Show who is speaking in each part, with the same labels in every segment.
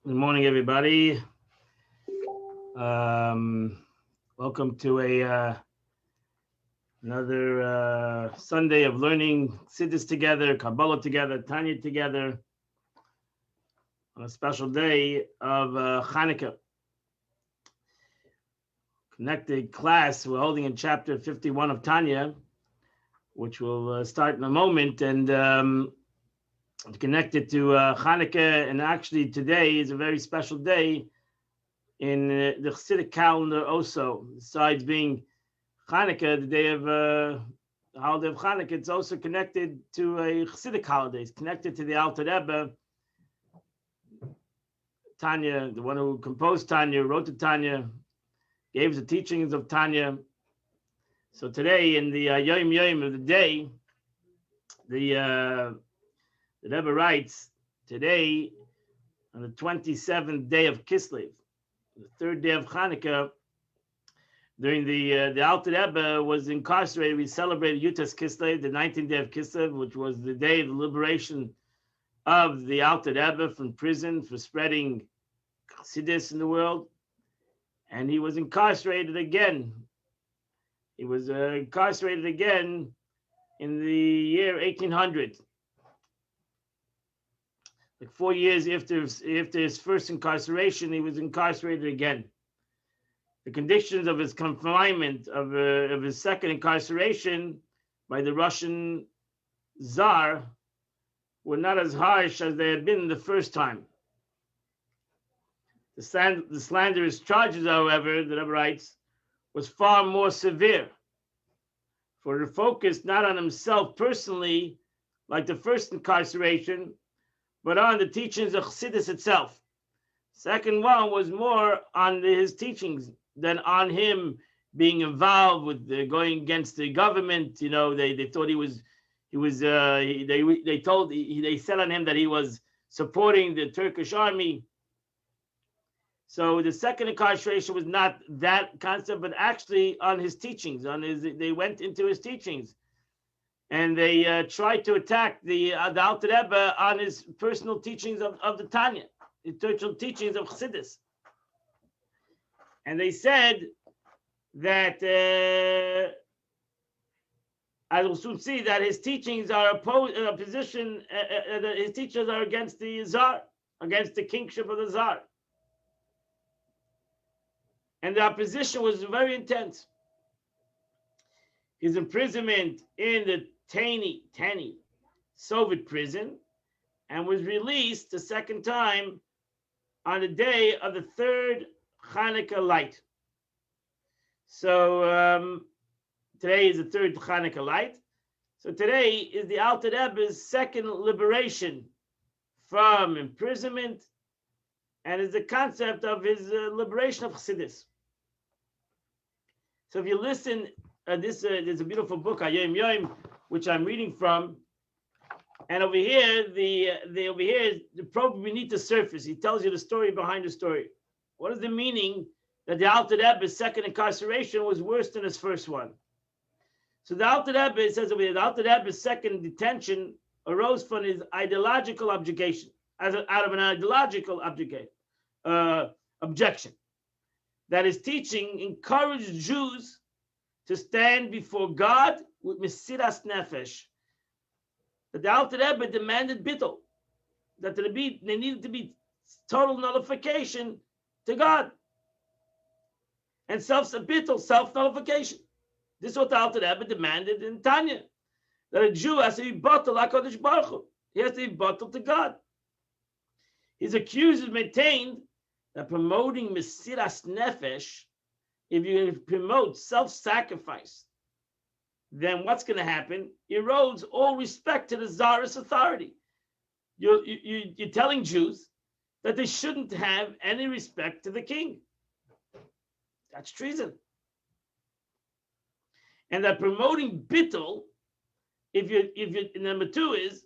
Speaker 1: Good morning, everybody. Welcome to another Sunday of learning Siddur together, Kabbalah together, Tanya together, on a special day of Hanukkah. Connected class we're holding in chapter 51 of Tanya, which will start in a moment, and connected to Hanukkah. And actually, today is a very special day in the Chassidic calendar also. Besides being Hanukkah, the day of the holiday of Hanukkah, it's also connected to a Chassidic holiday. It's connected to the Alter Rebbe. Tanya, the one who composed Tanya, wrote the Tanya, gave the teachings of Tanya. So today, in the Yom Yom of the day, the Rebbe writes, today, on the 27th day of Kislev, the third day of Hanukkah, during the Alter Rebbe was incarcerated. We celebrated Yutas Kislev, the 19th day of Kislev, which was the day of the liberation of the Alter Rebbe from prison for spreading Chassidus in the world. And he was incarcerated again. He was incarcerated again in the year 1800. Like 4 years after his first incarceration, he was incarcerated again. The conditions of his confinement, of his second incarceration by the Russian Tsar, were not as harsh as they had been the first time. The slanderous charges, however, the Rebbe writes, was far more severe, for it focused not on himself personally, like the first incarceration, but on the teachings of Chassidus itself. Second one was more on his teachings than on him being involved with going against the government. You know, they thought they said on him that he was supporting the Turkish army. So the second incarceration was not that concept, but actually on his teachings. They went into his teachings, and they tried to attack the Alter Rebbe on his personal teachings of the Tanya, his personal teachings of Chassidus. And they said that, as we'll soon see, that his teachings are his teachings are against the Tsar, against the kingship of the Tsar. And the opposition was very intense. His imprisonment in the Tani Soviet prison, and was released the second time on the day of the third Hanukkah light. So today is the third Hanukkah light. So today is the Alter Rebbe's second liberation from imprisonment, and is the concept of his liberation of Chassidus. So if you listen, there's a beautiful book, Yom Yom, which I'm reading from, and over here, the probe beneath the surface. He tells you the story behind the story. What is the meaning that the Alter Rebbe's second incarceration was worse than his first one? So the Alter Rebbe, it says over here, the Alter Rebbe's second detention arose from his ideological objection, out of an ideological objection, that his teaching encouraged Jews to stand before God with Mesiras Nefesh. That the Alter Rebbe demanded bittul, that there needed to be total nullification to God, and self-nullification. This is what the Alter Rebbe demanded in Tanya, that a Jew has to be bottled HaKadosh Baruch Hu. He has to be bottled to God. His accusers maintained that promoting Mesiras Nefesh, if you promote self-sacrifice, then what's going to happen? Erodes all respect to the Tsarist authority. You're telling Jews that they shouldn't have any respect to the king. That's treason. And that promoting bittul, if you number two is,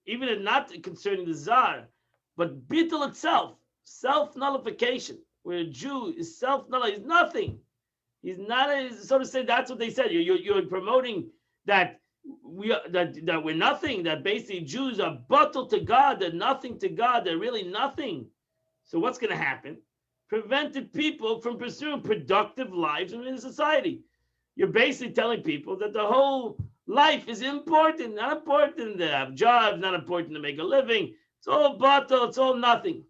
Speaker 1: even if not concerning the Tsar, but bittul itself, self-nullification, where a Jew is self-nullified, he's nothing. He's not, so to say, that's what they said. You're promoting that that we're nothing, that basically Jews are bottled to God, they're nothing to God, they're really nothing. So what's going to happen? Prevented people from pursuing productive lives in society. You're basically telling people that the whole life is important, not important to have jobs, not important to make a living. It's all bottle, it's all nothing.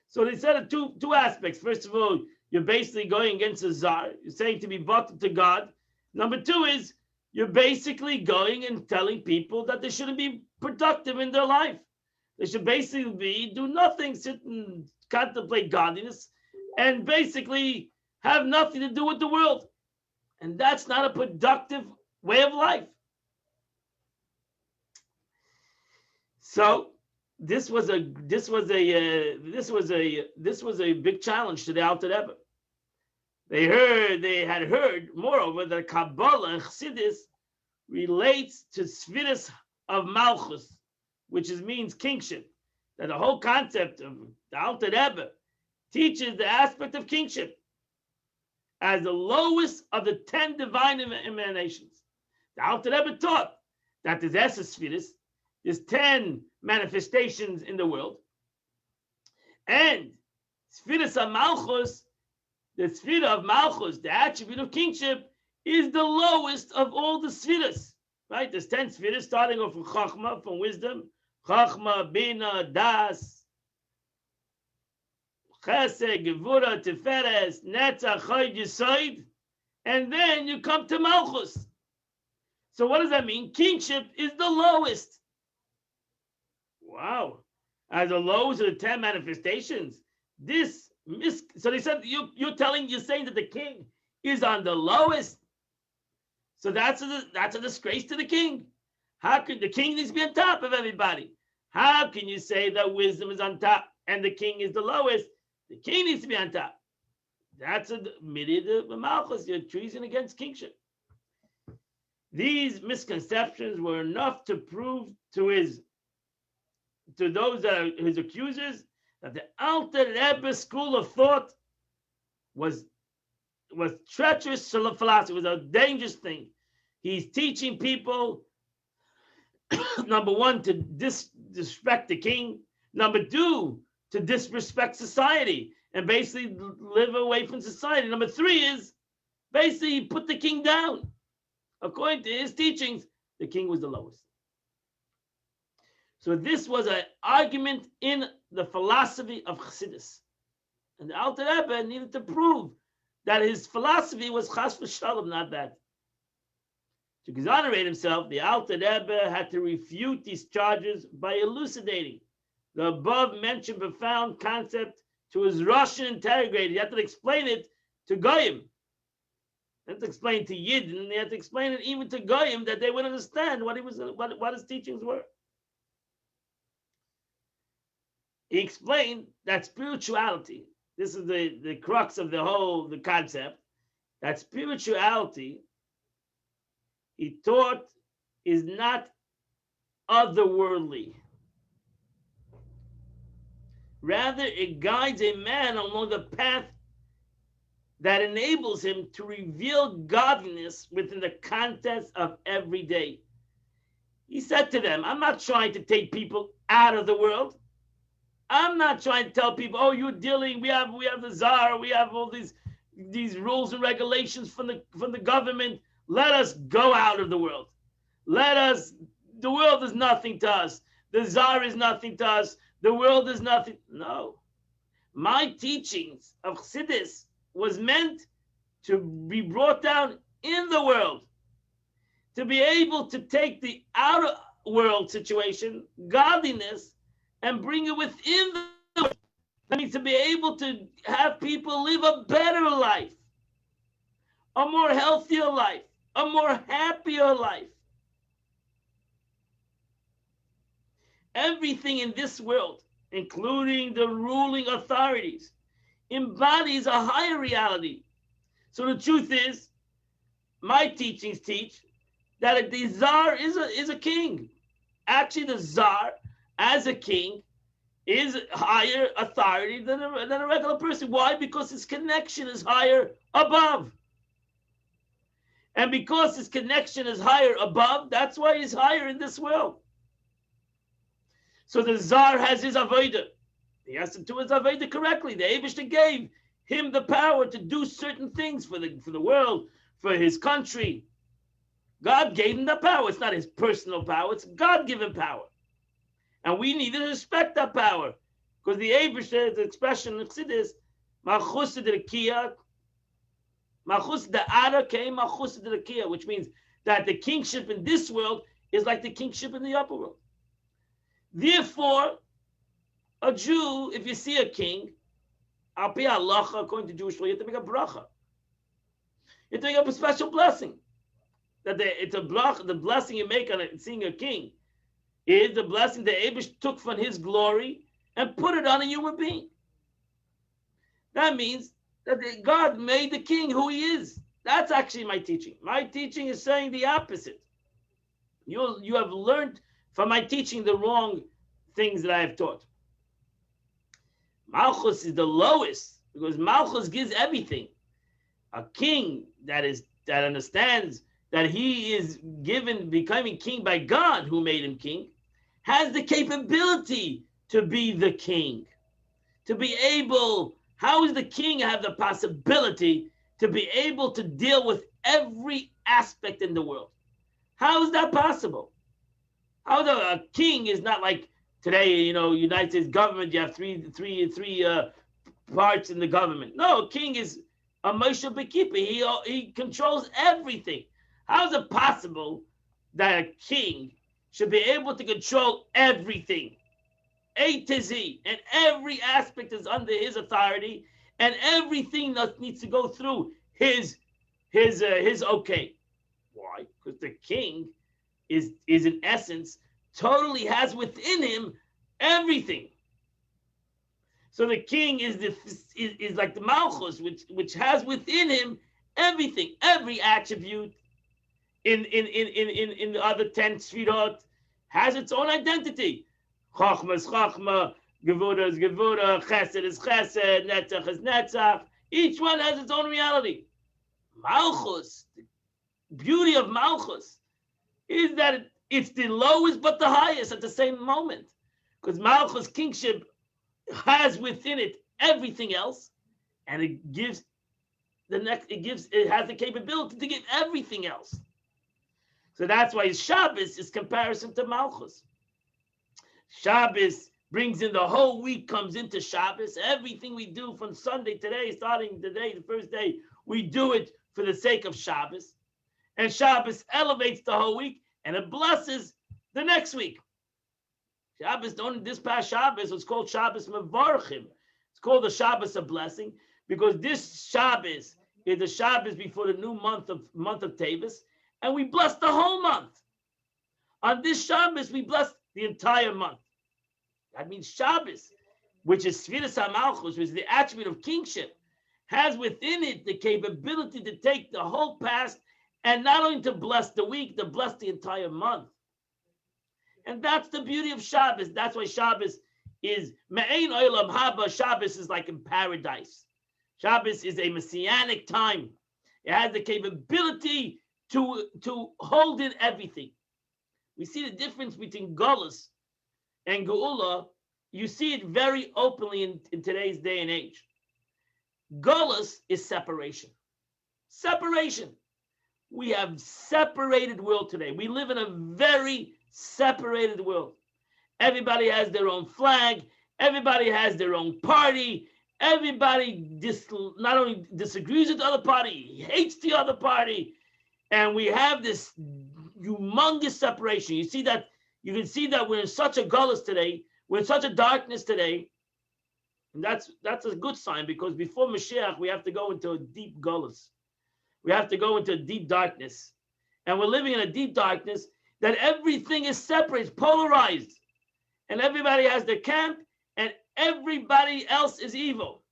Speaker 1: So they said two aspects. First of all, you're basically going against the czar. You're saying to be bottled to God. Number two is you're basically going and telling people that they shouldn't be productive in their life. They should basically do nothing, sit and contemplate godliness, and basically have nothing to do with the world. And that's not a productive way of life. So this was a big challenge to the Alter Rebbe. They had heard, moreover, that Kabbalah and Chassidus relates to Sfiras of Malchus, which means kingship. That the whole concept of the Alter Rebbe teaches the aspect of kingship as the lowest of the 10 divine emanations. The Alter Rebbe taught that there's Sfiras, there's 10 manifestations in the world, and Sfiras of Malchus, the Sfira of Malchus, the attribute of kingship, is the lowest of all the Sfiras. Right? There's 10 Sfiras, starting off from Chachma, from wisdom, Chachma, Bina, Das, Chesed, Gevura, Tiferes, Netzach, Chod, Yesod, and then you come to Malchus. So what does that mean? Kingship is the lowest. Wow. As the lowest of the 10 manifestations. So they said, you're saying that the king is on the lowest. So that's a disgrace to the king. How could the king needs to be on top of everybody? How can you say that wisdom is on top and the king is the lowest? The king needs to be on top. That's a mitzvah of Malchus. You're treason against kingship. These misconceptions were enough to prove to those that are his accusers that the Alter Rebbe school of thought was treacherous philosophy. It was a dangerous thing. He's teaching people, number one, to disrespect the king. Number two, to disrespect society and basically live away from society. Number three is basically put the king down. According to his teachings, the king was the lowest. So this was an argument in the philosophy of Chassidus. And the Alter Rebbe needed to prove that his philosophy was chas v'shalom, not bad. To exonerate himself, the Alter Rebbe had to refute these charges by elucidating the above-mentioned profound concept to his Russian interrogator. He had to explain it to Goyim. He had to explain it to Yid, and he had to explain it even to Goyim that they would understand what his teachings were. He explained that spirituality, this is the crux of the concept, that spirituality, he taught, is not otherworldly. Rather, it guides a man along the path that enables him to reveal godliness within the context of every day. He said to them, I'm not trying to take people out of the world. I'm not trying to tell people, oh, we have the czar, we have all these rules and regulations from the government. Let us go out of the world. The world is nothing to us. The czar is nothing to us. The world is nothing. No. My teachings of Chassidus was meant to be brought down in the world, to be able to take the outer world situation, godliness, and bring it within the world. That means to be able to have people live a better life, a more healthier life, a more happier life. Everything in this world, including the ruling authorities, embodies a higher reality. So the truth is, my teachings teach that the czar is a king. Actually, the czar, as a king, is higher authority than a regular person. Why? Because his connection is higher above. And because his connection is higher above, that's why he's higher in this world. So the czar has his avodah. He has to do his Aveda correctly. The Eibishter gave him the power to do certain things for the world, for his country. God gave him the power. It's not his personal power. It's God-given power. And we need to respect that power. Because the Eibishter, the expression of Chassidus, Malchus d'Rekia, Malchus d'Ara came Malchus d'Rekia, which means that the kingship in this world is like the kingship in the upper world. Therefore, a Jew, if you see a king, al pi halacha, according to Jewish law, you have to make a bracha. You have to make a special blessing. It's a bracha. The blessing you make on seeing a king is the blessing that Abish took from his glory and put it on a human being. That means that God made the king who he is. That's actually my teaching. My teaching is saying the opposite. You have learned from my teaching the wrong things that I have taught. Malchus is the lowest because Malchus gives everything. A king that understands that he is becoming king by God who made him king, has the capability to be the king. To be able, how does the king have the possibility to be able to deal with every aspect in the world? How is that possible? How a king is not like today, United States government, you have three parts in the government. No, a king is a Moshe Bekipa. He controls everything. How is it possible that a king should be able to control everything, A to Z, and every aspect is under his authority, and everything that needs to go through his okay? Why? Because the king is in essence totally has within him everything. So the king is like the Malchus, which has within him everything, every attribute in the other 10 Sfirot has its own identity. Chachma is Chachma, Gevura is Gevura, Chesed is Chesed, Netzach is Netzach. Each one has its own reality. Malchus, the beauty of Malchus is that it's the lowest but the highest at the same moment. Because Malchus kingship has within it everything else, and it has the capability to give everything else. So that's why Shabbos is comparison to Malchus. Shabbos brings in the whole week, comes into Shabbos. Everything we do from Sunday today, starting today, the first day, we do it for the sake of Shabbos. And Shabbos elevates the whole week, and it blesses the next week. Shabbos, this past Shabbos was called Shabbos Mevarchim. It's called the Shabbos of blessing because this Shabbos is the Shabbos before the new month of Tevis, and we bless the whole month. On this Shabbos, we bless the entire month. That means Shabbos, which is Sfiras HaMalchus, which is the attribute of kingship, has within it the capability to take the whole past and not only to bless the week, to bless the entire month. And that's the beauty of Shabbos. That's why Shabbos is Me'ein Olam Haba. Shabbos is like in paradise. Shabbos is a messianic time. It has the capability to hold in everything. We see the difference between Golus and Geula. You see it very openly in today's day and age. Golus is separation. Separation. We have separated world today. We live in a very separated world. Everybody has their own flag. Everybody has their own party. Everybody not only disagrees with the other party, hates the other party. And we have this humongous separation. You can see that we're in such a gullus today. We're in such a darkness today. And that's a good sign because before Mashiach, we have to go into a deep gullus. We have to go into a deep darkness. And we're living in a deep darkness that everything is separate, it's polarized. And everybody has their camp and everybody else is evil.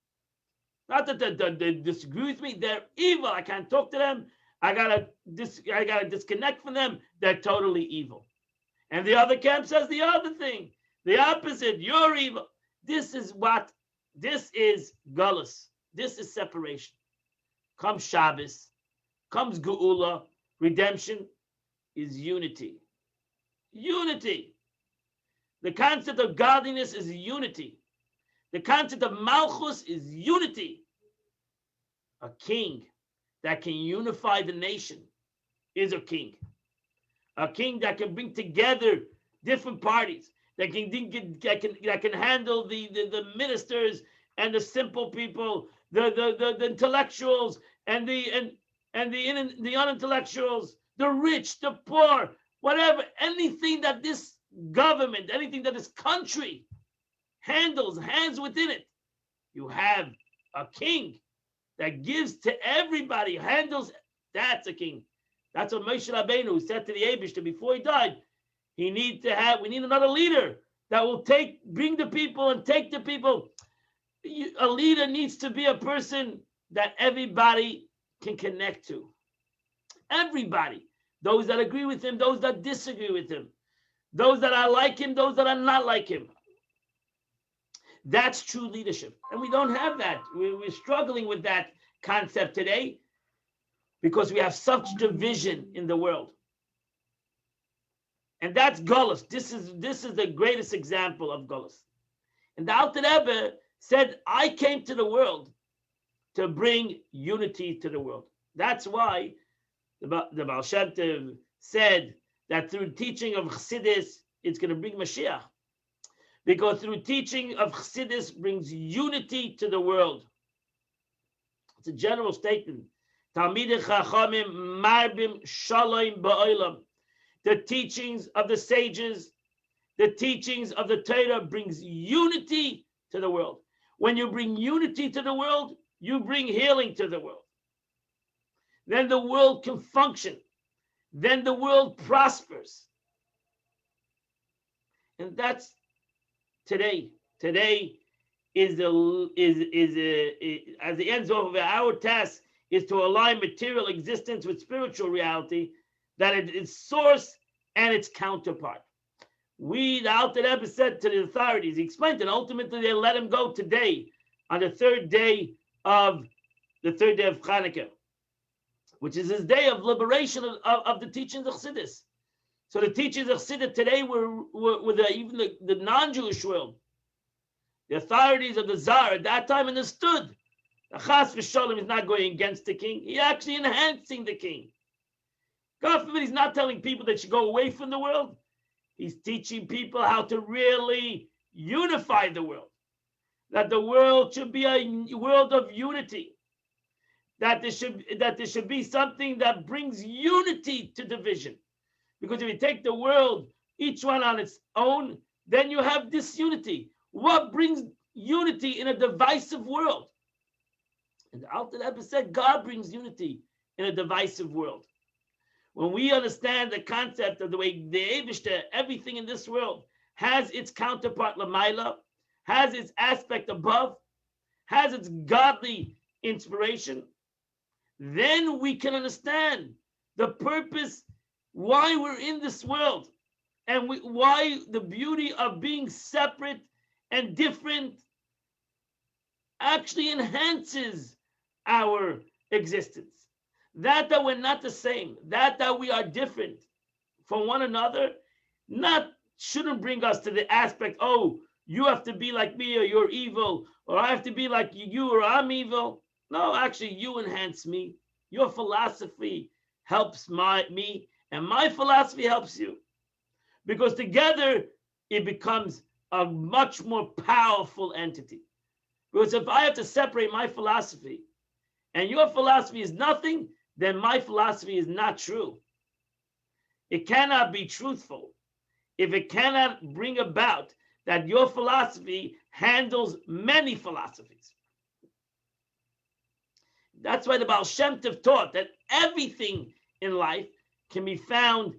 Speaker 1: Not that they disagree with me, they're evil. I can't talk to them. I gotta disconnect from them. They're totally evil. And the other camp says the other thing, the opposite. You're evil. This is gullus. This is separation. Comes Shabbos, comes Geula, redemption is unity. Unity. The concept of godliness is unity. The concept of Malchus is unity. A king that can unify the nation is a king. A king that can bring together different parties, that can handle the ministers and the simple people, the intellectuals and the unintellectuals, the rich, the poor, whatever, anything that this government, anything that this country handles, hands within it. You have a king that gives to everybody, handles. That's a king. That's what Moshe Rabbeinu said to the Eibishter before he died. We need another leader that will bring the people and take the people. A leader needs to be a person that everybody can connect to. Everybody. Those that agree with him, those that disagree with him, those that are like him, those that are not like him. That's true leadership. And we don't have that. We're struggling with that concept today because we have such division in the world. And that's Golus. This is the greatest example of Golus. And the Alter Rebbe said, I came to the world to bring unity to the world. That's why the Baal Shem Tov said that through teaching of Chassidus, it's going to bring Mashiach. Because through teaching of Chassidus brings unity to the world. It's a general statement. Talmidei Chachamim marbim shalom ba'olam. The teachings of the sages, the teachings of the Torah brings unity to the world. When you bring unity to the world, you bring healing to the world. Then the world can function. Then the world prospers. And that's today. Today is as the ends of our task is to align material existence with spiritual reality, that it is source and its counterpart. The Alter Rebbe said to the authorities, he explained it, ultimately they let him go today on the third day of Chanukah, which is his day of liberation of the teachings of Chassidus. So the teachings of Chassidus today were even the non-Jewish world. The authorities of the Tsar at that time understood that Chas v'Sholem is not going against the king. He's actually enhancing the king. God forbid, he's not telling people that should go away from the world. He's teaching people how to really unify the world. That the world should be a world of unity. That there should be something that brings unity to division. Because if you take the world, each one on its own, then you have disunity. What brings unity in a divisive world? And the Alter Rebbe said, God brings unity in a divisive world. When we understand the concept of the way the Eibishter, everything in this world has its counterpart Lamaila, has its aspect above, has its godly inspiration, then we can understand the purpose, why we're in this world, and why the beauty of being separate and different actually enhances our existence. That we're not the same, that we are different from one another, shouldn't bring us to the aspect, oh, you have to be like me or you're evil, or I have to be like you or I'm evil. No, actually, you enhance me. Your philosophy helps me, and my philosophy helps you. Because together, it becomes a much more powerful entity. Because if I have to separate my philosophy, and your philosophy is nothing, then my philosophy is not true. It cannot be truthful if it cannot bring about that your philosophy handles many philosophies. That's why the Baal Shem Tov taught that everything in life can be found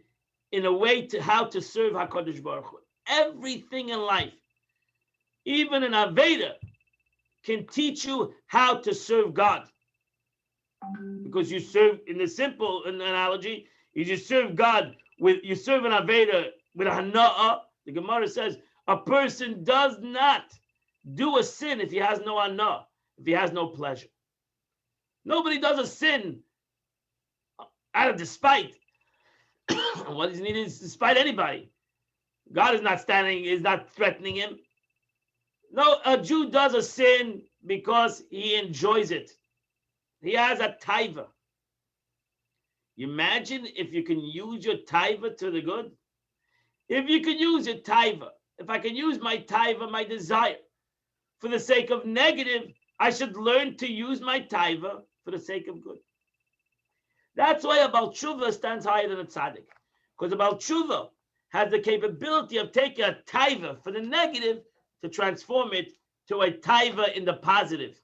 Speaker 1: in a way to how to serve HaKadosh Baruch Hu. Everything in life, even an Aveda, can teach you how to serve God. Because you serve, in the simple analogy, you serve God you serve an Aveda with a Hana'ah. The Gemara says a person does not do a sin if he has no Hana'ah, if he has no pleasure. Nobody does a sin out of despite. What is needed is despite anybody. God is not threatening him. No, a Jew does a sin because he enjoys it. He has a taiva. Imagine if you can use your taiva to the good. If you can use your taiva, if I can use my taiva, my desire, for the sake of negative, I should learn to use my taiva for the sake of good. That's why a Baal Tshuva stands higher than a tzaddik. Because a Baal Tshuva has the capability of taking a taiva for the negative to transform it to a taiva in the positive.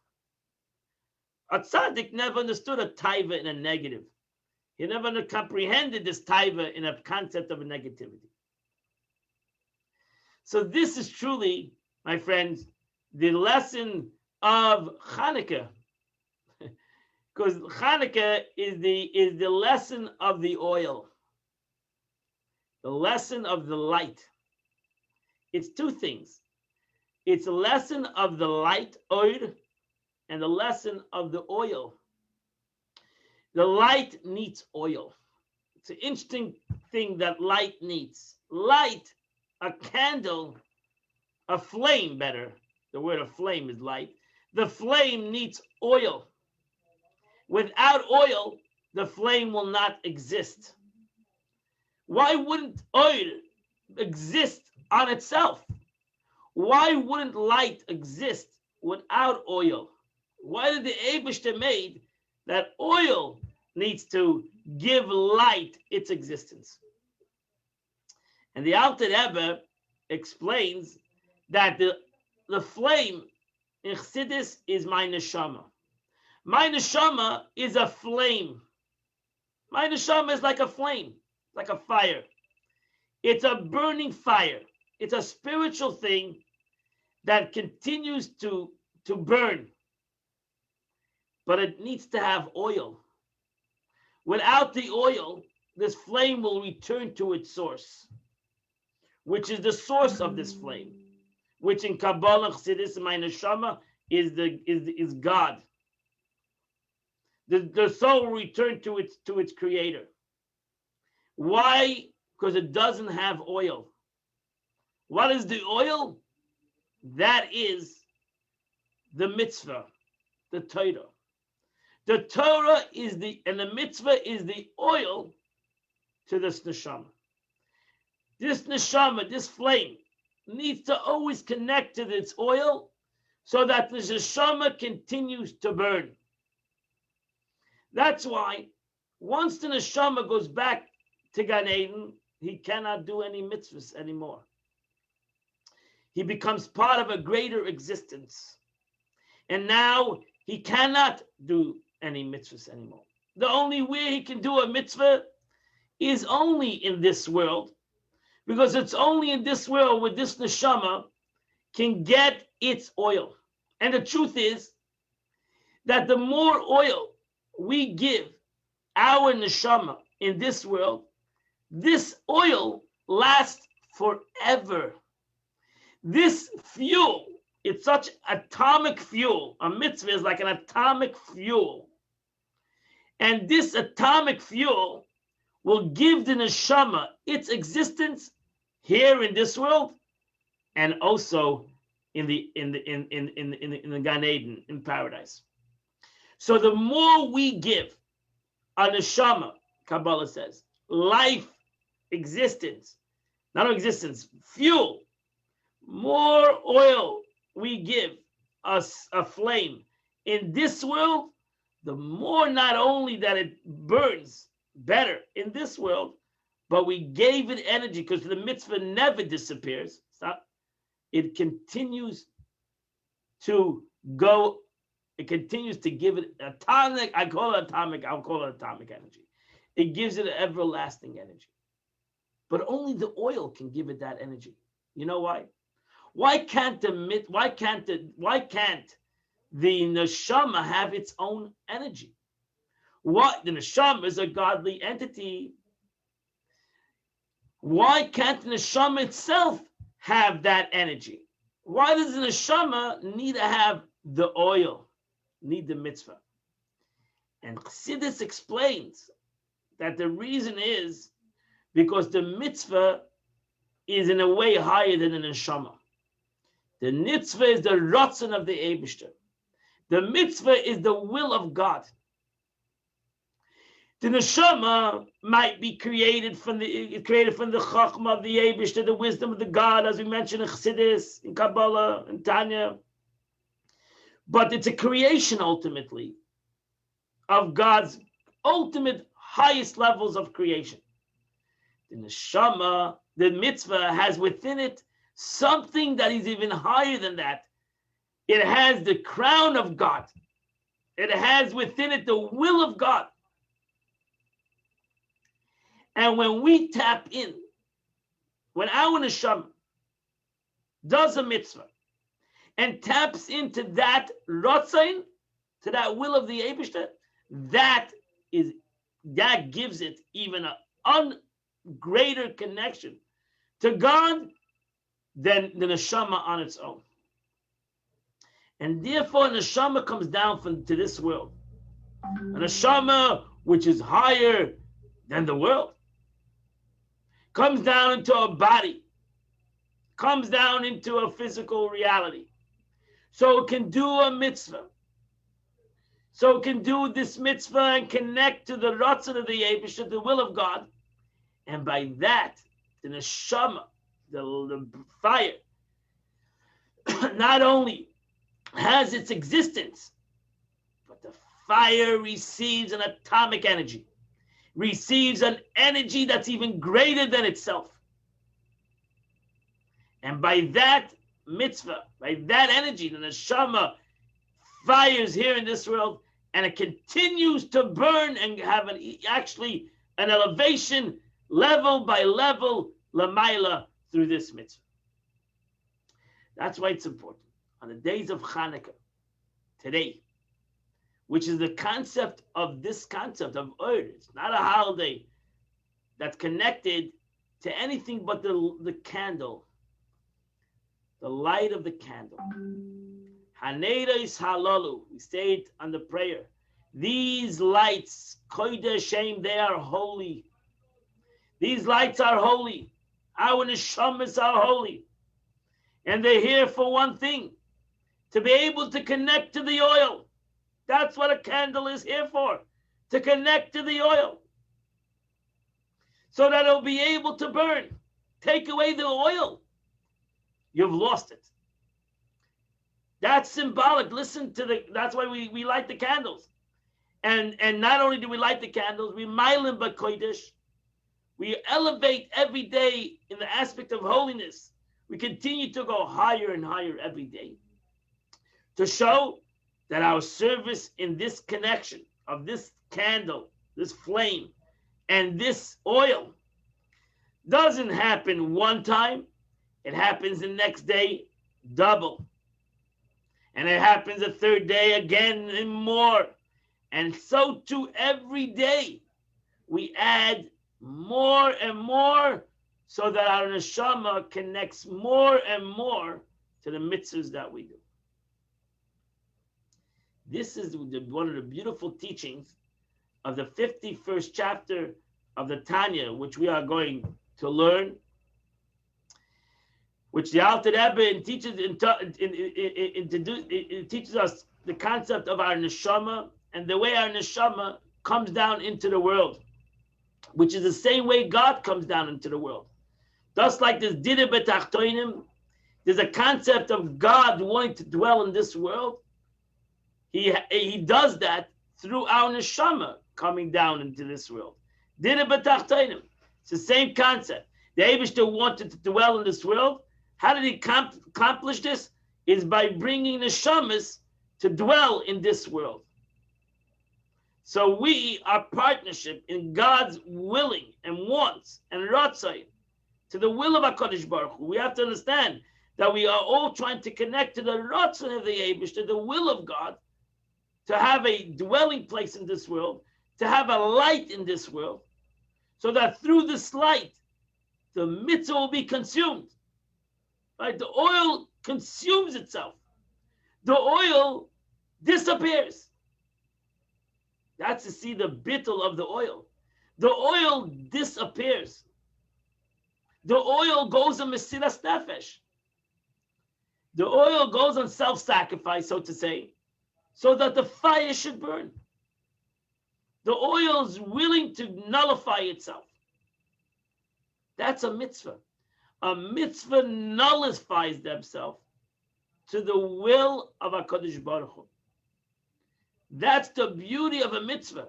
Speaker 1: A tzaddik never understood a taiva in a negative. He never comprehended this taiva in a concept of a negativity. So this is truly, my friends, the lesson of Hanukkah. Because Hanukkah is the lesson of the oil, the lesson of the light. It's two things. It's a lesson of the light, oil, and the lesson of the oil. The light needs oil. It's an interesting thing that light needs. Light, a candle, a flame better. The word of flame is light. The flame needs oil. Without oil, the flame will not exist. Why wouldn't oil exist on itself? Why wouldn't light exist without oil? Why did the Eibishter made that oil needs to give light its existence? And the Alter Rebbe explains that the flame in Chassidus is my neshama. My neshama is a flame. My neshama is like a flame, like a fire. It's a burning fire. It's a spiritual thing that continues to burn. But it needs to have oil. Without the oil, this flame will return to its source, which is the source of this flame, which in Kabbalah, Chassidus, my neshama is God. The soul will return to its creator. Why? Because it doesn't have oil. What is the oil? That is the mitzvah, the Torah. The Torah is and the mitzvah is the oil to this neshama. This neshama, this flame, needs to always connect to its oil so that the neshama continues to burn. That's why once the neshama goes back to Gan Eden, he cannot do any mitzvahs anymore. He becomes part of a greater existence. And now he cannot do any mitzvahs anymore. The only way he can do a mitzvah is only in this world, because it's only in this world where this neshama can get its oil. And the truth is that the more oil we give our neshama in this world, this oil lasts forever. This fuel, it's such atomic fuel. A mitzvah is like an atomic fuel. And this atomic fuel will give the neshama its existence here in this world and also in the Gan Eden, in paradise. So the more we give a neshama, Kabbalah says, life, existence, not existence, fuel, more oil we give us a flame in this world, the more not only that it burns better in this world, but we gave it energy, because the mitzvah never disappears. It continues to go. It continues to give it atomic. I'll call it atomic energy. It gives it an everlasting energy. But only the oil can give it that energy. You know why? Why can't the neshama have its own energy? What? The neshama is a godly entity. Why can't the neshama itself have that energy? Why does the neshama need to have the oil, need the mitzvah? And Chassidus explains that the reason is because the mitzvah is in a way higher than the neshama. The mitzvah is the ratzon of the Eibishter. The mitzvah is the will of God. The neshama might be created from the chachma of the Eibishter, the wisdom of the God, as we mentioned in Chassidus, in Kabbalah, in Tanya. But it's a creation ultimately of God's ultimate highest levels of creation. The neshama, the mitzvah, has within it something that is even higher than that. It has the crown of God. It has within it the will of God. And when we tap in, when our neshama does a mitzvah and taps into that rotzain, to that will of the Eibishter, that gives it even a greater connection to God than the neshama on its own. And therefore, neshama comes down to this world. A neshama which is higher than the world comes down into a body, comes down into a physical reality. So it can do a mitzvah. So it can do this mitzvah and connect to the ratzon of the Eibishter, the will of God. And by that, the neshama, the fire, not only has its existence, but the fire receives an atomic energy, receives an energy that's even greater than itself. And by that mitzvah, by that energy, the neshama fires here in this world, and it continues to burn and have an elevation level by level, lamaila, through this mitzvah. That's why it's important. On the days of Hanukkah, today, which is the concept of Or. It's not a holiday that's connected to anything but the candle, the light of the candle. Haneira is halalu. We say it on the prayer. These lights, kodesh, they are holy. These lights are holy. Our neshamas are holy. And they're here for one thing, to be able to connect to the oil. That's what a candle is here for, to connect to the oil, so that it'll be able to burn. Take away the oil, you've lost it. That's symbolic. Listen to that's why we light the candles. And not only do we light the candles, we mailim b'kodesh. We elevate every day in the aspect of holiness. We continue to go higher and higher every day, to show that our service in this connection of this candle, this flame, and this oil doesn't happen one time. It happens the next day double. And it happens a third day again and more. And so too every day we add more and more, so that our neshama connects more and more to the mitzvahs that we do. This is one of the beautiful teachings of the 51st chapter of the Tanya, which we are going to learn, which the Alter Rebbe teaches us the concept of our neshama and the way our neshama comes down into the world, which is the same way God comes down into the world. Just like this Dide B'Tachtoinim, there's a concept of God wanting to dwell in this world. He does that through our neshama coming down into this world. Dide B'Tachtoinim. It's the same concept. The Eibishter wanted to dwell in this world. How did he accomplish this? Is by bringing neshamas to dwell in this world. So we are partnership in God's willing and wants and ratzai to the will of HaKadosh Baruch Hu. We have to understand that we are all trying to connect to the ratzon of the Eibishter, the will of God, to have a dwelling place in this world, to have a light in this world, so that through this light, the mitzvah will be consumed. Right? The oil consumes itself. The oil disappears. That's to see the bittul of the oil. The oil disappears. The oil goes a mesilas nefesh. The oil goes on self-sacrifice, so to say, so that the fire should burn. The oil is willing to nullify itself. That's a mitzvah. A mitzvah nullifies themselves to the will of HaKadosh Baruch Hu. That's the beauty of a mitzvah.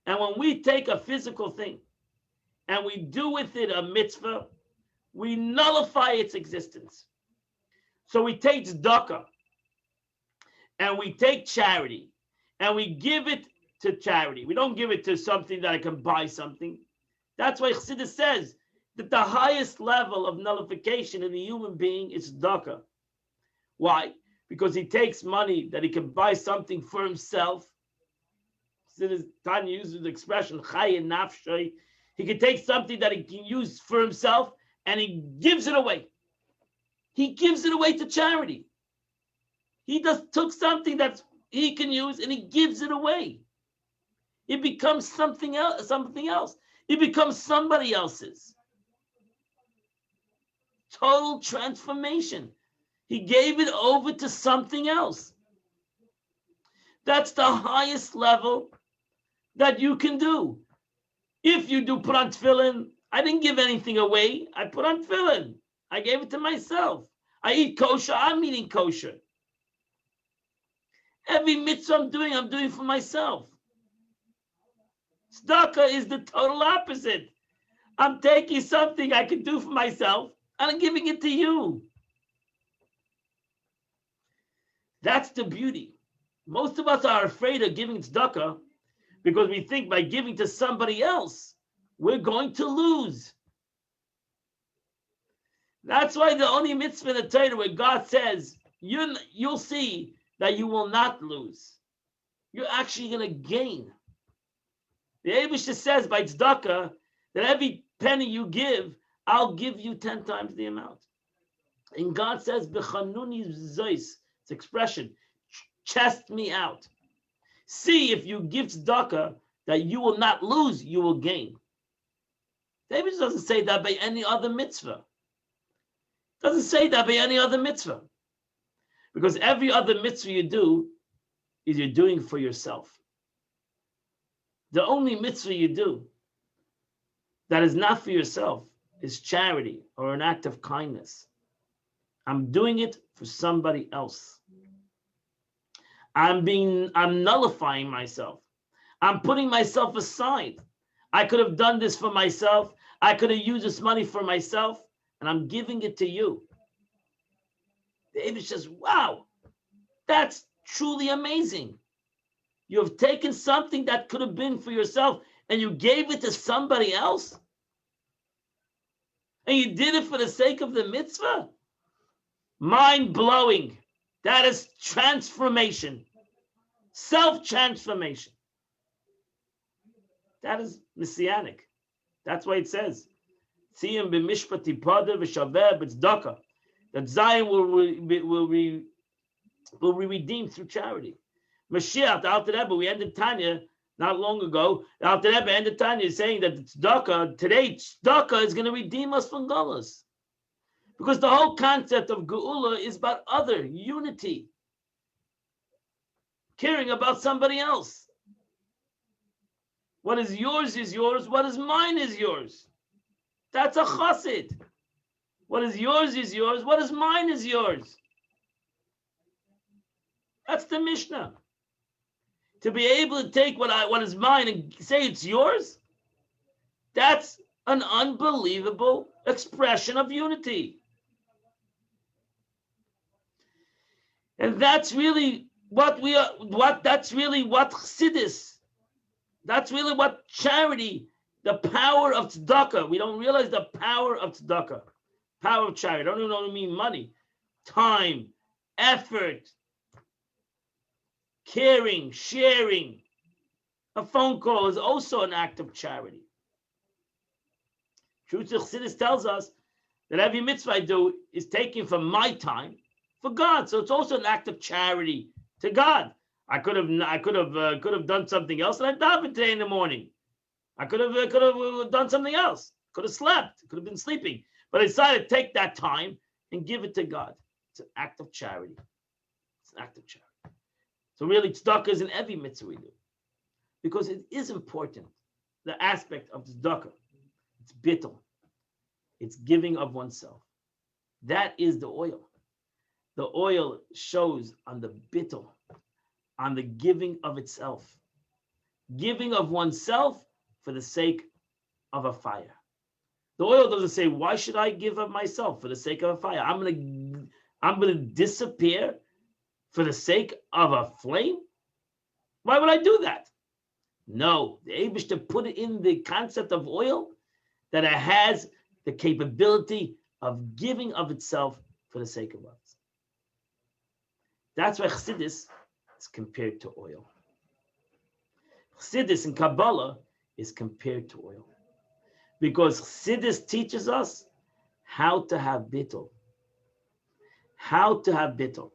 Speaker 1: And when we take a physical thing and we do with it a mitzvah, we nullify its existence. So we take tzedakah and we take charity and we give it to charity. We don't give it to something that I can buy something. That's why Chassidus says that the highest level of nullification in a human being is tzedakah. Why? Because he takes money that he can buy something for himself. Tanya uses the expression chay nafshay. He can take something that he can use for himself and he gives it away. He gives it away to charity. He just took something that he can use and he gives it away. It becomes something else. It becomes somebody else's. Total transformation. He gave it over to something else. That's the highest level that you can do. If you do put on tefillin, I didn't give anything away. I put on tefillin. I gave it to myself. I eat kosher. I'm eating kosher. Every mitzvah I'm doing for myself. Tzedakah is the total opposite. I'm taking something I can do for myself and I'm giving it to you. That's the beauty. Most of us are afraid of giving tzedakah because we think by giving to somebody else, we're going to lose. That's why the only mitzvah in the Torah where God says, you'll see that you will not lose. You're actually going to gain. The Eibusha says by tzedakah that every penny you give, I'll give you 10 times the amount. And God says, B'chanuni zois, it's expression, chest me out. See if you give tzedakah that you will not lose, you will gain. The Eibusha doesn't say that by any other mitzvah. Doesn't say that by any other mitzvah. Because every other mitzvah you do is you're doing for yourself. The only mitzvah you do that is not for yourself is charity or an act of kindness. I'm doing it for somebody else. I'm nullifying myself. I'm putting myself aside. I could have done this for myself. I could have used this money for myself, and I'm giving it to you. The Eibush says, wow, that's truly amazing. You have taken something that could have been for yourself and you gave it to somebody else? And you did it for the sake of the mitzvah? Mind-blowing. That is transformation. Self-transformation. That is messianic. That's why it says, Tziyim b'mishpati pada v'shaveh b'tzdaka. That Zion will be redeemed through charity. Mashiach, the Alter Rebbe, we ended Tanya not long ago. The Alter Rebbe ended Tanya saying that tzedakah, today tzedakah is going to redeem us from galus. Because the whole concept of geula is about other, unity. Caring about somebody else. What is yours, what is mine is yours. That's a chassid. What is yours, what is mine is yours. That's the Mishnah. To be able to take what is mine and say it's yours, that's an unbelievable expression of unity. And that's really what chassidus, that's really what charity, the power of tzedakah. We don't realize the power of tzedakah, power of charity. I don't even know what I mean money, time, effort, caring, sharing. A phone call is also an act of charity. Truth Chassidus tells us that every mitzvah I do is taken from my time for God, so it's also an act of charity to God. I could have done something else, and I davened today in the morning. I could have done something else. Could have slept. Could have been sleeping, but I decided to take that time and give it to God. It's an act of charity. It's an act of charity. So really, tzedakah is in every mitzvah we do, because it is important. The aspect of tzedakah, it's bittul, it's giving of oneself. That is the oil. The oil shows on the bittul, on the giving of itself, giving of oneself for the sake of a fire. The oil doesn't say, why should I give of myself for the sake of a fire? I'm gonna disappear for the sake of a flame? Why would I do that? No, the Eibishter put it in the concept of oil that it has the capability of giving of itself for the sake of others. That's why Chassidus is compared to oil. Chassidus in Kabbalah is compared to oil, because Chassidus teaches us how to have bittul. How to have bittul.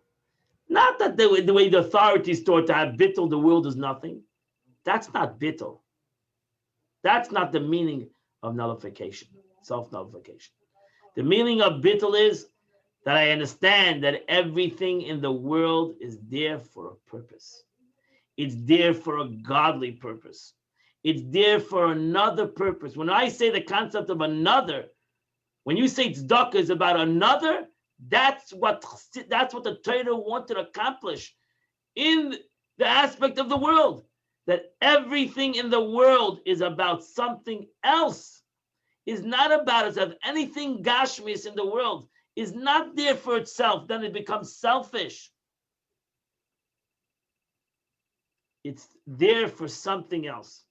Speaker 1: Not that the way the authorities taught to have bittul, the world is nothing. That's not bittul. That's not the meaning of nullification, self-nullification. The meaning of bittul is that I understand that everything in the world is there for a purpose. It's there for a godly purpose. It's there for another purpose. When I say the concept of another, when you say tzedakah is about another, that's what the Torah wanted to accomplish in the aspect of the world. That everything in the world is about something else. Is not about itself. Anything gashmis in the world is not there for itself. Then it becomes selfish. It's there for something else.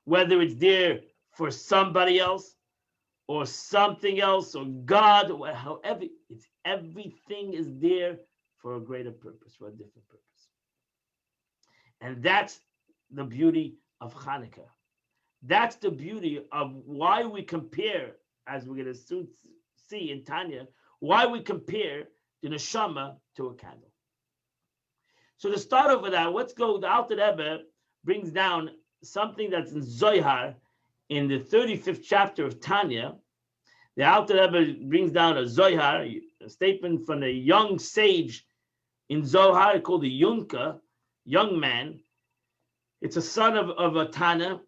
Speaker 1: Whether it's there for somebody else or something else or God, or however, everything is there for a greater purpose, for a different purpose. And that's the beauty of Hanukkah. That's the beauty of why we compare, as we're going to soon see in Tanya, why we compare the neshama to a candle. So to start off with that, let's go. The Alter Rebbe brings down something that's in Zohar in the 35th chapter of Tanya. The Alter Rebbe brings down a Zohar, a statement from a young sage in Zohar called the Yunka, young man. It's a son of a Tana.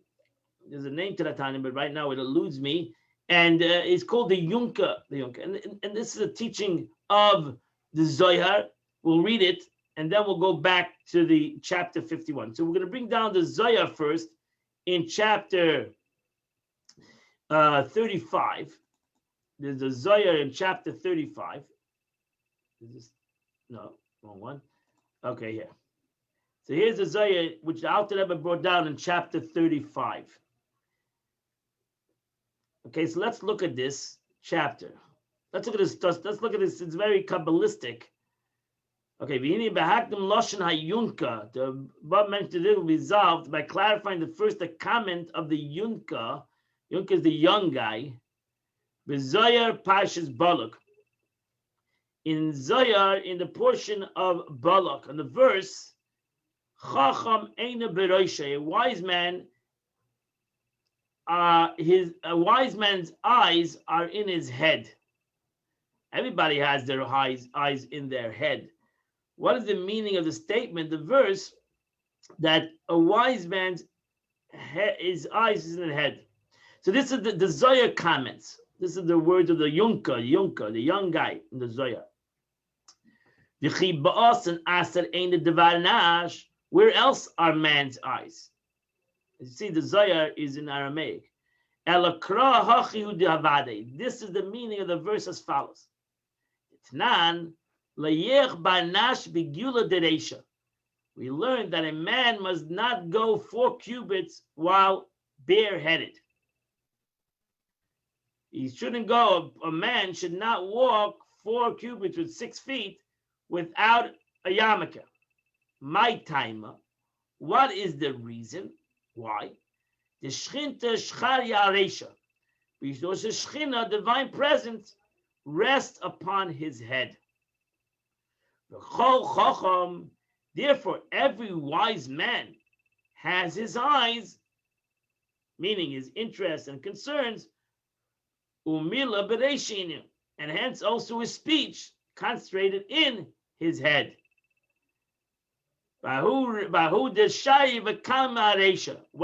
Speaker 1: There's a name to the Tana, but right now it eludes me. And it's called the Yunka. And this is a teaching of the Zohar. We'll read it, and then we'll go back to the chapter 51. So we're going to bring down the Zohar first in chapter 35. There's a Zohar in chapter 35. No, wrong one. Okay, here. So here's the Zohar which the Alter Rebbe brought down in chapter 35. Okay, so let's look at this chapter. Let's look at this. Let's look at this. It's very Kabbalistic. Okay, V'hini behakdim loshen hayunka. The above mentioned it will be resolved by clarifying the first comment of the Yunka. Yunka is the young guy. B'Zohar Parshas Balak. In Zohar, in the portion of Balak, in the verse, Chacham eina beroisha. A wise man. A wise man's eyes are in his head. Everybody has their eyes in their head. What is the meaning of the statement, the verse, that a wise man's his eyes is in the head? So this is the Zohar comments. This is the words of the Yunka, the young guy in the Zohar. Where else are man's eyes? You see, the Zohar is in Aramaic. This is the meaning of the verse as follows. We learned that a man must not go 4 cubits while bareheaded. He shouldn't go, a man should not walk 4 cubits with 6 feet without a yarmulke. My timer. What is the reason? Why? The Shchinta Shchar Yaresha. Because the Shechina, divine presence, rests upon his head. Therefore, every wise man has his eyes, meaning his interests and concerns, umila b'reishinu, and hence also his speech concentrated in his head. What do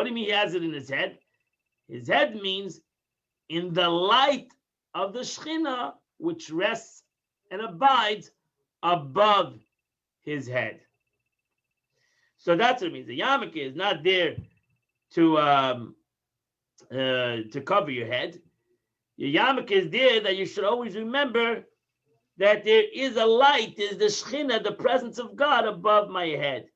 Speaker 1: you mean he has it in his head? His head means in the light of the Shekhinah, which rests and abides above his head. So that's what it means. The yarmulke is not there to cover your head. Your yarmulke is there that you should always remember that there is a light, is the Shekhinah, the presence of God above my head.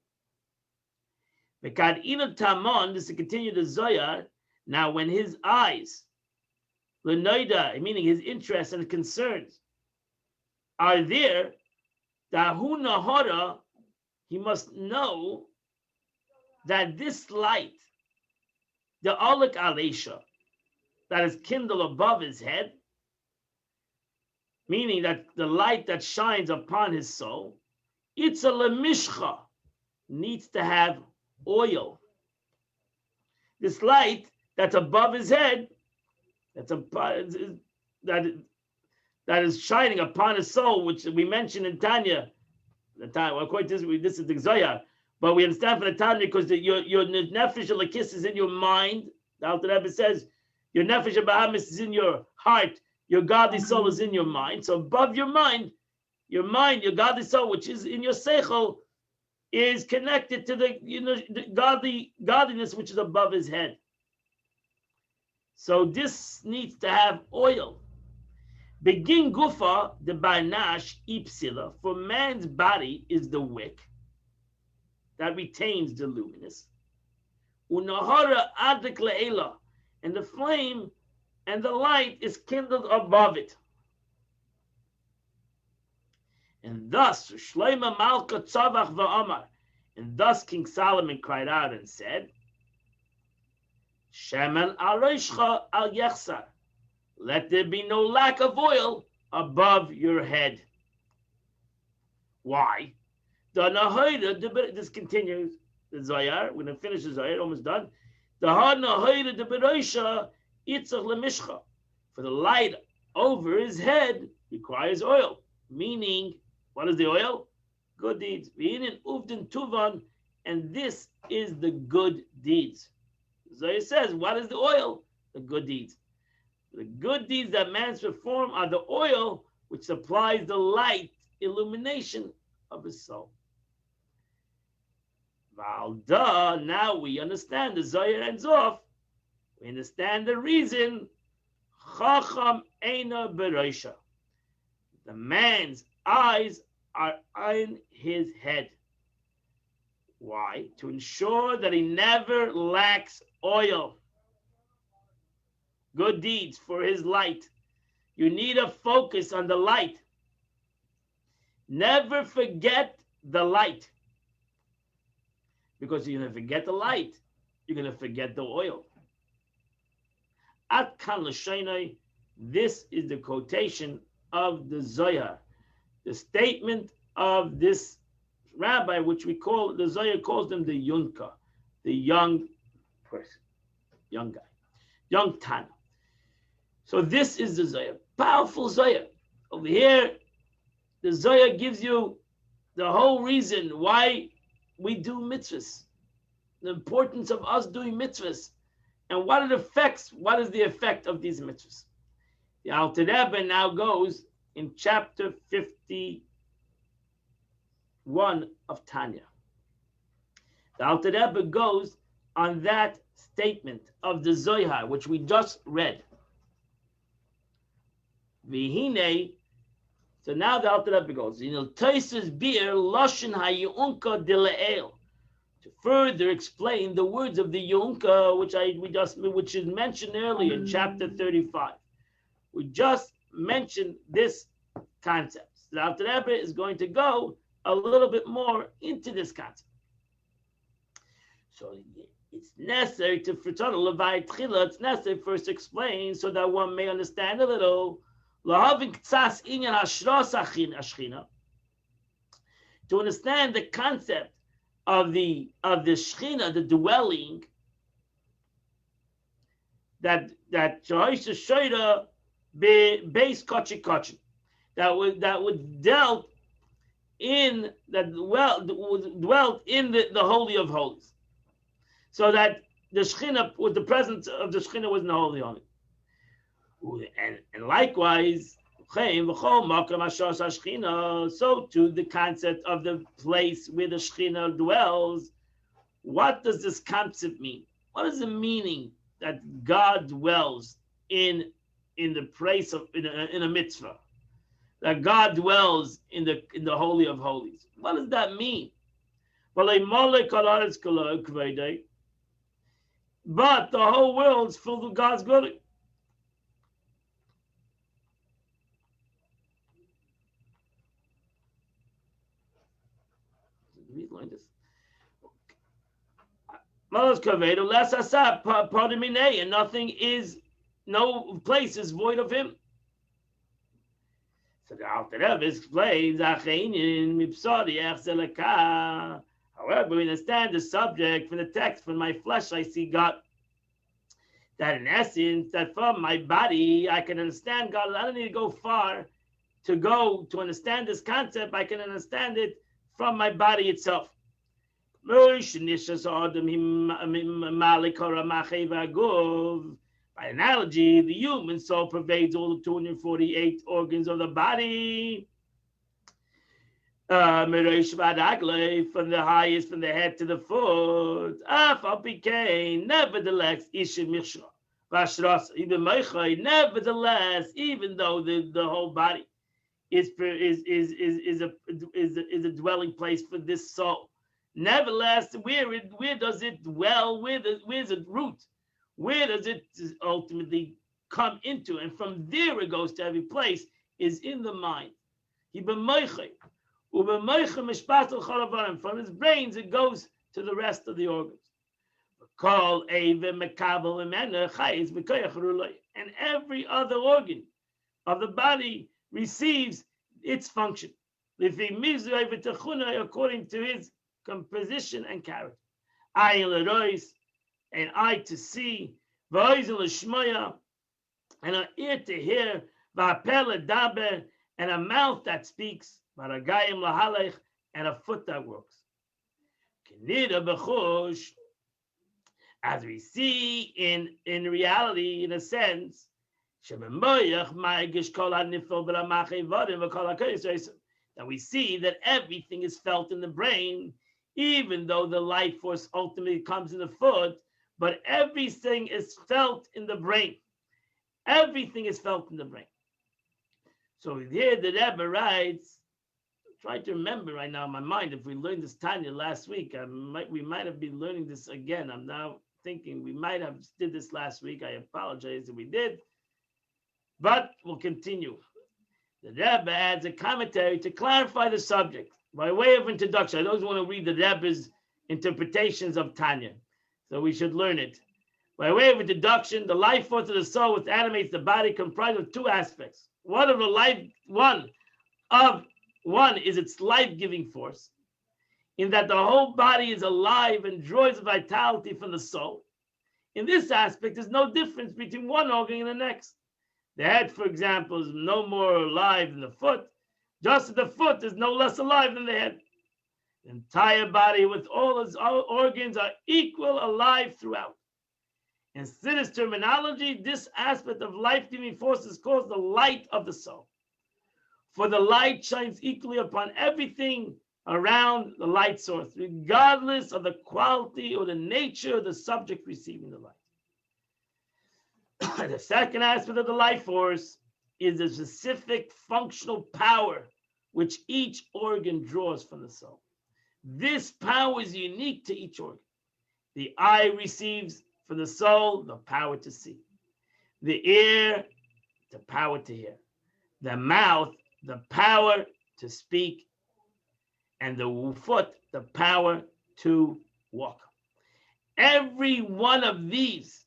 Speaker 1: Tamon, this is to continue the Zohar. Now, when his eyes, l'noida, meaning his interests and concerns, are there, dahu nahara, he must know that this light, the alek alesha, that is kindled above his head, meaning that the light that shines upon his soul, it's a lemishcha, needs to have oil. This light that's above his head, that is shining upon his soul, which we mentioned in Tanya. According to this is the Zohar, but we understand from the Tanya because your nefesh lakis is in your mind. The Alter Rebbe says your nefesh bahamis is in your heart. Your godly soul is in your mind. So above your mind, your godly soul, which is in your seichel, is connected to the godliness which is above his head. So this needs to have oil. Begin gufa the banash ipsila. For man's body is the wick that retains the luminous. Unahara adik le'ela, and the flame and the light is kindled above it. And thus Shlomo Malka tzavach va'amar, and thus King Solomon cried out and said, Shemen al roshcha al yechsar, let there be no lack of oil above your head. Why? This continues the Zohar. We're going to finish the Zohar, almost done. For the light over his head requires oil. Meaning, what is the oil? Good deeds. And this is the good deeds. Zohar says, what is the oil? The good deeds. The good deeds that man's perform are the oil which supplies the light, illumination of his soul. Valda, now we understand the Zohar ends off. We understand the reason. Chacham eina bereisha. The man's eyes are in his head. Why? To ensure that he never lacks oil. Good deeds for his light. You need to focus on the light. Never forget the light. Because you're going to forget the light, you're going to forget the oil. At kan l'shaynai, this is the quotation of the Zohar, the statement of this rabbi, which we call, the Zohar calls them the Yunka, the young person, young guy, young Tana. So this is the Zohar, powerful Zohar. Over here, the Zohar gives you the whole reason why we do mitzvahs, the importance of us doing mitzvahs, and what it affects, what is the effect of these mitzvahs. The Alter Rebbe now goes in chapter 51 of Tanya. The Alter Rebbe goes on that statement of the Zohar, which we just read. Vihine, so now the Alter Rebbe goes, to further explain the words of the Yunka, which is mentioned earlier in chapter 35. We just mentioned this concept. So the Alter Rebbe is going to go a little bit more into this concept. So it's necessary to it's necessary first to explain so that one may understand a little. To understand the concept of the Shechina, the dwelling, that that would dwelt in the Holy of Holies. So that the Shekhinah, with the presence of the Shekhinah, was in the Holy of Holies. And likewise, so too the concept of the place where the Shekhinah dwells. What does this concept mean? What is the meaning that God dwells in the place of in a mitzvah? That God dwells in the Holy of Holies. What does that mean? But the whole world is filled with God's glory. Read this. And nothing is, no place is void of him. So the Alter Rebbe explains, however, we understand the subject from the text, from my flesh I see God. That in essence, that from my body I can understand God. I don't need to go far to understand this concept. I can understand it from my body itself. By analogy, the human soul pervades all the 248 organs of the body. From the highest, from the head to the foot. Nevertheless, even though the whole body is a dwelling place for this soul. Nevertheless, where does it dwell? Where's its root? Where does it ultimately come into? And from there it goes to every place, is in the mind. From his brains it goes to the rest of the organs. And every other organ of the body receives its function according to his composition and character. An eye to see, and an ear to hear, and a mouth that speaks, and a foot that works. As we see in reality, in a sense, that we see that everything is felt in the brain, even though the life force ultimately comes in the foot, but everything is felt in the brain. Everything is felt in the brain. So here the Rebbe writes, try to remember right now in my mind, if we learned this Tanya last week, we might have been learning this again. I'm now thinking we might have did this last week. I apologize if we did, but we'll continue. The Rebbe adds a commentary to clarify the subject. By way of introduction, I don't want to read the Rebbe's interpretations of Tanya, so we should learn it. By way of introduction, the life force of the soul which animates the body comprises of two aspects. One is its life-giving force, in that the whole body is alive and draws vitality from the soul. In this aspect, there's no difference between one organ and the next. The head, for example, is no more alive than the foot, just as the foot is no less alive than the head. The entire body with all its organs are equal, alive throughout. In Siddur terminology, this aspect of life-giving force is called the light of the soul. For the light shines equally upon everything around the light source, regardless of the quality or the nature of the subject receiving the light. The second aspect of the life force is the specific functional power which each organ draws from the soul. This power is unique to each organ. The eye receives from the soul the power to see. The ear, the power to hear. The mouth, the power to speak. And the foot, the power to walk. Every one of these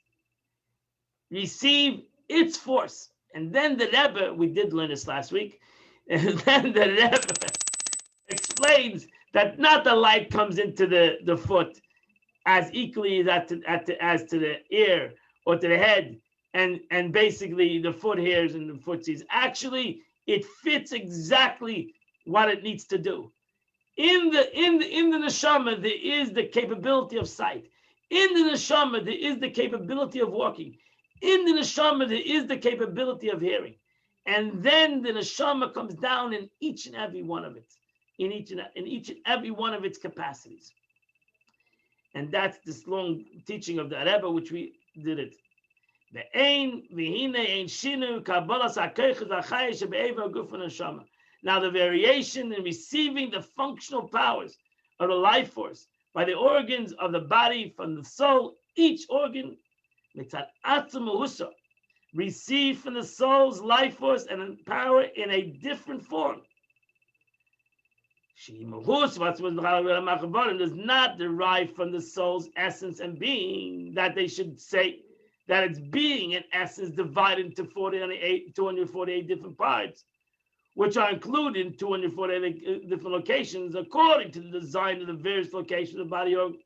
Speaker 1: receive its force. And then the Rebbe, we did learn this last week, and then the Rebbe explains that not the light comes into the foot as equally as to the ear or to the head, and basically the foot hears and the foot sees. Actually, It fits exactly what it needs to do. In the neshama, there is the capability of sight. In the neshama, there is the capability of walking. In the neshama, there is the capability of hearing. And then the neshama comes down in each and every one of it, in each and every one of its capacities. And that's this long teaching of the Rebbe, which we did it. Now the variation in receiving the functional powers of the life force by the organs of the body from the soul, each organ receive from the soul's life force and power in a different form. Does not derive from the soul's essence and being, that they should say that its being and essence divided into 248 different parts, which are included in 248 different locations according to the design of the various locations of the body organ.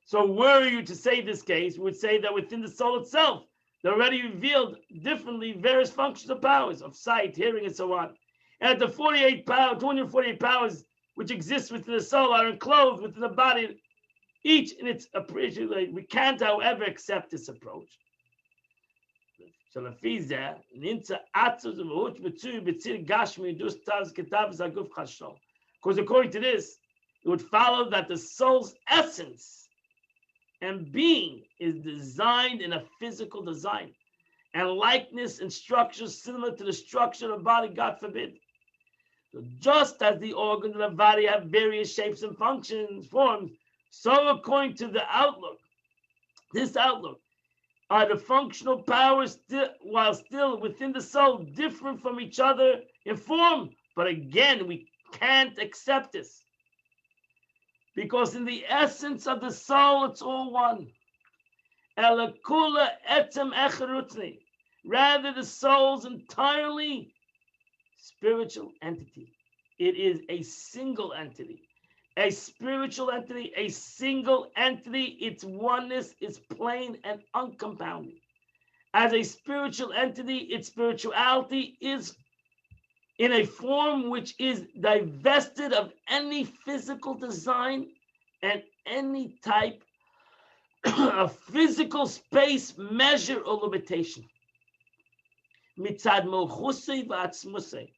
Speaker 1: So were you to say this case, we would say that within the soul itself, they're already revealed differently various functions of powers of sight, hearing, and so on. And the 248 powers which exist within the soul are enclosed within the body, each in its appreciation. We can't, however, accept this approach. Because according to this, it would follow that the soul's essence and being is designed in a physical design and likeness and structure similar to the structure of the body, God forbid. So just as the organs of the body have various shapes and functions, forms, so according to the outlook, this outlook, are the functional powers while still within the soul different from each other in form. But again, we can't accept this. Because in the essence of the soul, it's all one. Rather, the soul's entirely spiritual entity. It is a single entity. A spiritual entity, a single entity. Its oneness is plain and uncompounded. As a spiritual entity, its spirituality is in a form which is divested of any physical design and any type of physical space, measure, or limitation. Mitzad mochusei v'atzmusei.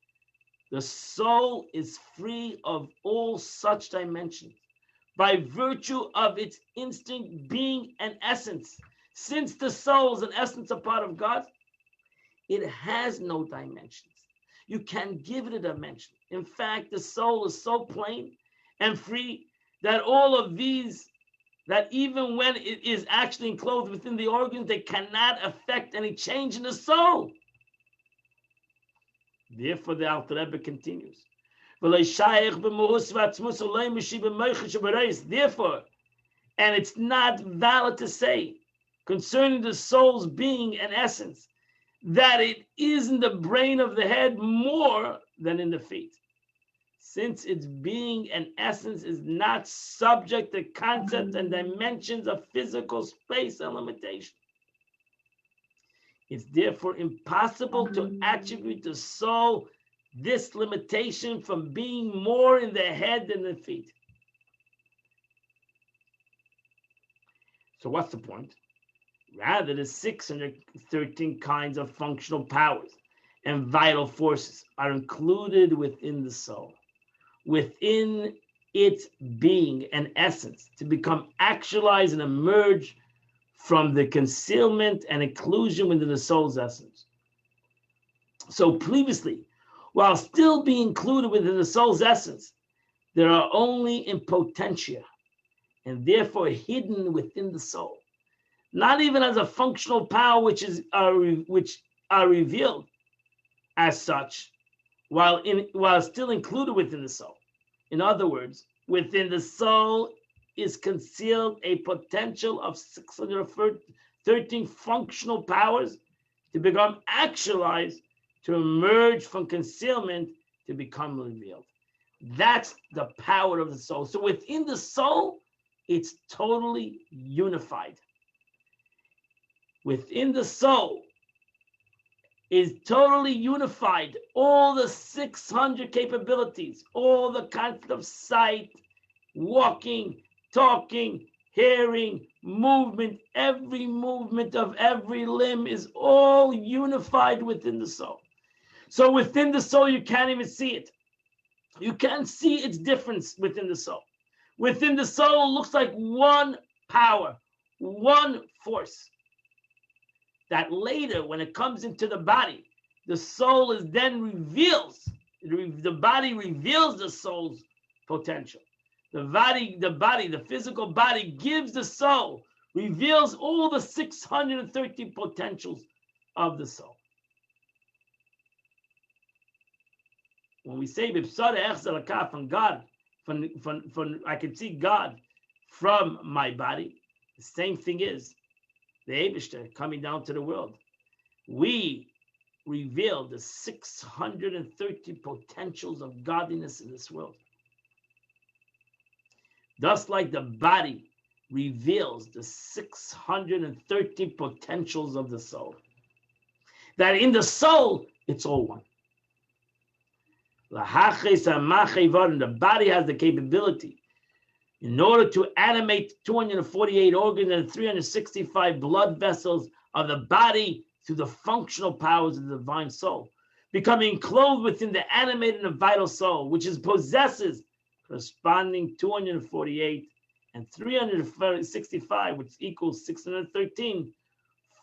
Speaker 1: The soul is free of all such dimensions by virtue of its instinct, being, and essence. Since the soul is an essence, a part of God, it has no dimensions. You can't give it a dimension. In fact, the soul is so plain and free that all of these, that even when it is actually enclosed within the organs, they cannot affect any change in the soul. Therefore, the Alter Rebbe continues. Therefore, and it's not valid to say concerning the soul's being and essence that it is in the brain of the head more than in the feet, since its being and essence is not subject to concepts and dimensions of physical space and limitation. It's therefore impossible to attribute the soul this limitation from being more in the head than the feet. So what's the point? Rather, the 613 kinds of functional powers and vital forces are included within the soul, within its being and essence, to become actualized and emerge from the concealment and inclusion within the soul's essence. So previously, while still being included within the soul's essence, they are only in potentia and therefore hidden within the soul, not even as a functional power which are revealed as such, while still included within the soul. In other words, within the soul is concealed a potential of 613 functional powers to become actualized, to emerge from concealment, to become revealed. That's the power of the soul. So within the soul, it's totally unified. Within the soul, is totally unified. All the 600 capabilities, all the concept of sight, walking, talking, hearing, movement, every movement of every limb is all unified within the soul. So within the soul, you can't even see it. You can't see its difference within the soul. Within the soul, it looks like one power, one force. That later, when it comes into the body, the soul is then reveals, the body reveals the soul's potential. The physical body gives the soul, reveals all the 630 potentials of the soul. When we say from God, from I can see God from my body, the same thing is the Eibishter coming down to the world. We reveal the 630 potentials of godliness in this world. Just like the body reveals the 630 potentials of the soul. That in the soul, it's all one. The body has the capability in order to animate 248 organs and 365 blood vessels of the body through the functional powers of the divine soul, becoming clothed within the animated and vital soul, which possesses corresponding 248 and 365, which equals 613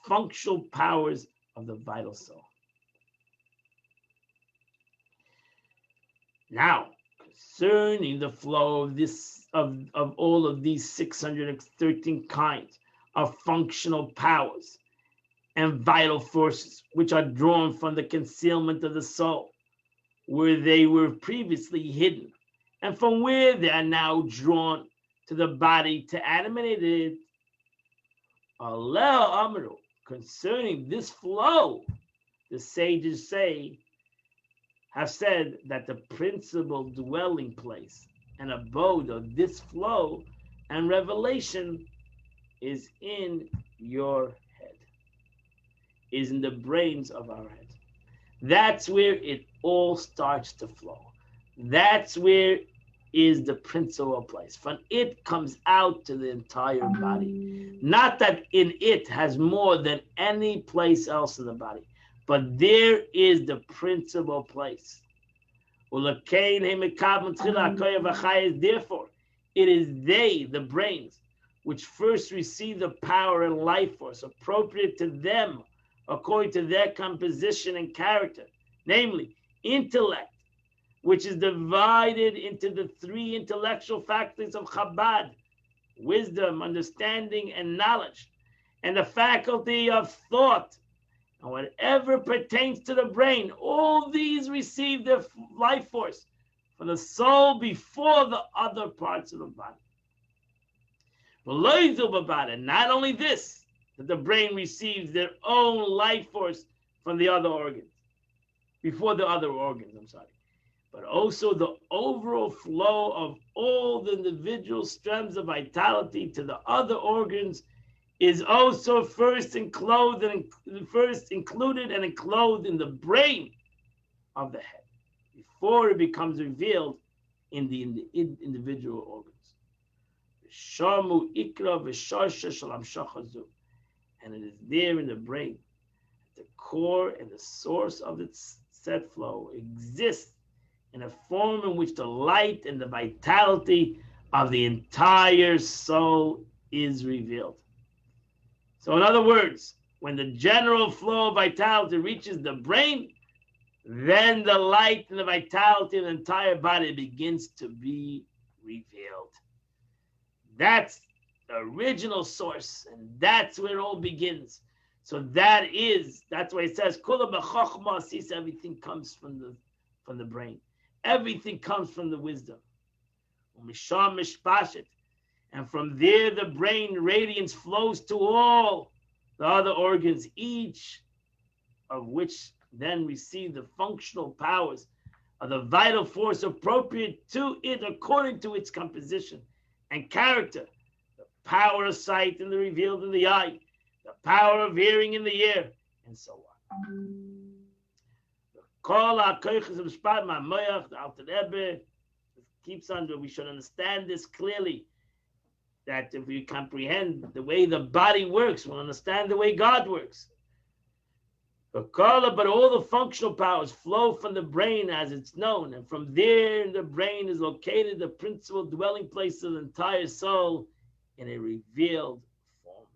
Speaker 1: functional powers of the vital soul. Now, concerning the flow of all of these 613 kinds of functional powers and vital forces, which are drawn from the concealment of the soul, where they were previously hidden, and from where they are now drawn to the body to animate it. Allah Amru, concerning this flow, the sages have said that the principal dwelling place and abode of this flow and revelation is in your head, is in the brains of our head. That's where it all starts to flow. That's where is the principal place. From it comes out to the entire body. Not that in it has more than any place else in the body, but there is the principal place. Therefore, it is they, the brains, which first receive the power and life force appropriate to them according to their composition and character, namely intellect, which is divided into the three intellectual faculties of Chabad: wisdom, understanding, and knowledge, and the faculty of thought. And whatever pertains to the brain, all these receive their life force from the soul before the other parts of the body. And not only this, that the brain receives their own life force from the other organs, before the other organs, but also the overall flow of all the individual strands of vitality to the other organs is also first included and enclosed in the brain of the head before it becomes revealed in the individual organs. And it is there in the brain, the core and the source of its set flow exists in a form in which the light and the vitality of the entire soul is revealed. So in other words, when the general flow of vitality reaches the brain, then the light and the vitality of the entire body begins to be revealed. That's the original source, and that's where it all begins. So that's why it says, Kula b'chokhmah, sees everything comes from the brain. Everything comes from the wisdom. Umisham mishpashet. And from there, the brain radiance flows to all the other organs, each of which then receive the functional powers of the vital force appropriate to it according to its composition and character. The power of sight in the revealed in the eye, the power of hearing in the ear, and so on. Kol ha-koiches b'shpat ma'amoyach, the Alter Rebbe keeps on, we should understand this clearly, that if we comprehend the way the body works, we'll understand the way God works. But all the functional powers flow from the brain as it's known, and from there in the brain is located the principal dwelling place of the entire soul in a revealed form.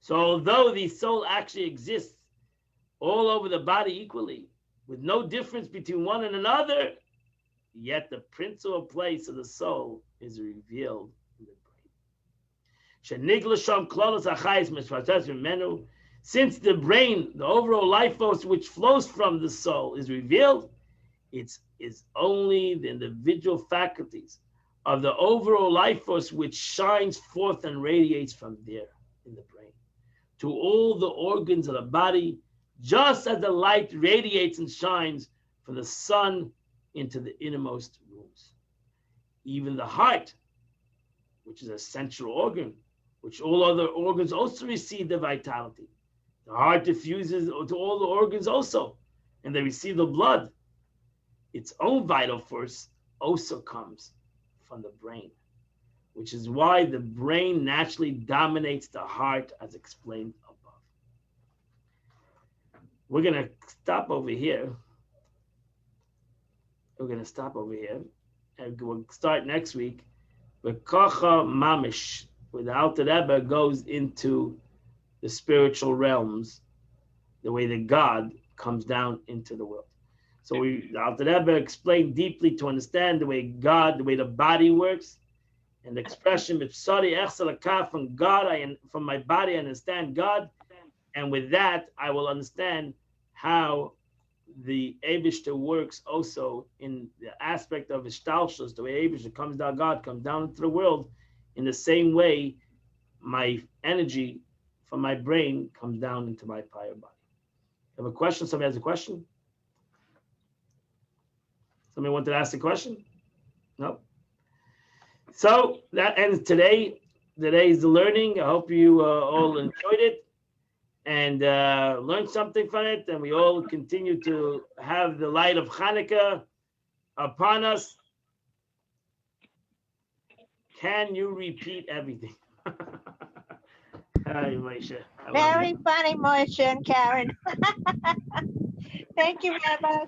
Speaker 1: So although the soul actually exists all over the body equally, with no difference between one and another, yet the principal place of the soul is revealed in the brain. Since the brain, the overall life force which flows from the soul, is revealed, it is only the individual faculties of the overall life force which shines forth and radiates from there in the brain to all the organs of the body, just as the light radiates and shines from the sun into the innermost rooms. Even the heart, which is a central organ, which all other organs also receive the vitality. The heart diffuses to all the organs also, and they receive the blood. Its own vital force also comes from the brain, which is why the brain naturally dominates the heart, as explained above. We're going to stop over here. And we'll start next week with Kocha Mamish, where the Alter Rebbe goes into the spiritual realms, the way that God comes down into the world. So the Alter Rebbe explained deeply to understand the way God, the way the body works, and the expression from God, from my body I understand God, and with that I will understand how the Eibishter works also in the aspect of Ishtalshus, the way Eibishter comes down, God comes down into the world, in the same way my energy from my brain comes down into my entire body. You have a question? Somebody has a question? Somebody wanted to ask a question? No? So that ends today. Today's the learning. I hope you all enjoyed it and learned something from it. And we all continue to have the light of Hanukkah upon us. Can you repeat everything? Hi, Moshe.
Speaker 2: Very funny, Moshe and Karen. Thank you, Rabbi.